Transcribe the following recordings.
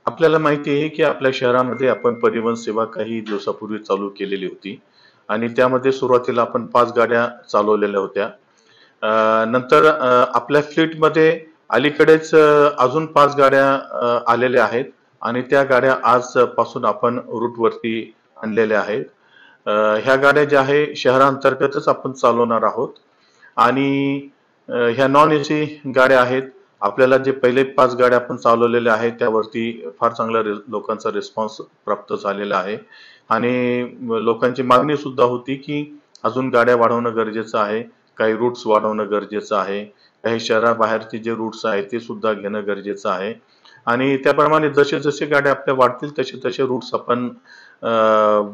आपल्याला माहिती आहे की आपल्या शहरामध्ये आपण परिवहन सेवा काही दिवसापूर्वी चालू केलेली होती आणि त्यामध्ये सुरुवातीला आपण 5 गाड्या चालवलेल्या होत्या. नंतर आपल्या फ्लीटमध्ये अलीकडेच अजून 5 गाड्या आलेल्या आहेत आणि त्या गाड्या आजपासून आपण रूटवरती आणलेल्या आहेत. ह्या गाड्या ज्या आहे शहरांतर्गतच आपण चालवणार आहोत आणि ह्या नॉन एसी गाड्या आहेत. आपल्याला जे पहिले 5 गाड्या आपण चालवलेल्या आहेत त्यावरती फार चांगला लोकांचा रिस्पॉन्स प्राप्त झालेला आहे आणि लोकांची मागणी सुद्धा होती की अजून गाड्या वाढवणं गरजेचं आहे. काही रूट्स वाढवणं गरजेचं आहे. काही शहराबाहेरचे जे रूट्स आहेत ते सुद्धा घेणं गरजेचं आहे आणि त्याप्रमाणे जसे गाड्या आपल्या वाढतील तसे रूट्स आपण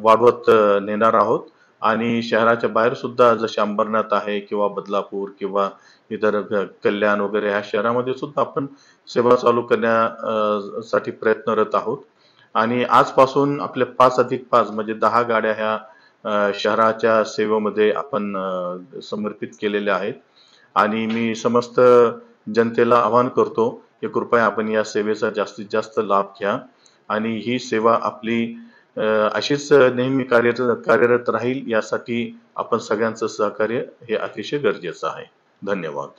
वाढवत नेणार आहोत आणि शहराच्या बाहेर सुद्धा जसे अंबरनाथ आहे किंवा बदलापूर किंवा इतर कल्याण वगैरे ह्या शहरामध्ये सुद्धा आपण सेवा चालू करण्यासाठी प्रयत्नरत आहोत आणि आजपासून आपल्या 5+5 म्हणजे 10 गाड्या ह्या शहराच्या सेवेमध्ये आपण समर्पित केलेल्या आहेत आणि मी समस्त जनतेला आवाहन करतो की कृपया आपण या सेवेचा जास्तीत जास्त लाभ घ्या आणि ही सेवा आपली अशीच नेहमी कार्यरत राहील यासाठी आपण सगळ्यांचं सहकार्य हे अतिशय गरजेचं आहे. धन्यवाद.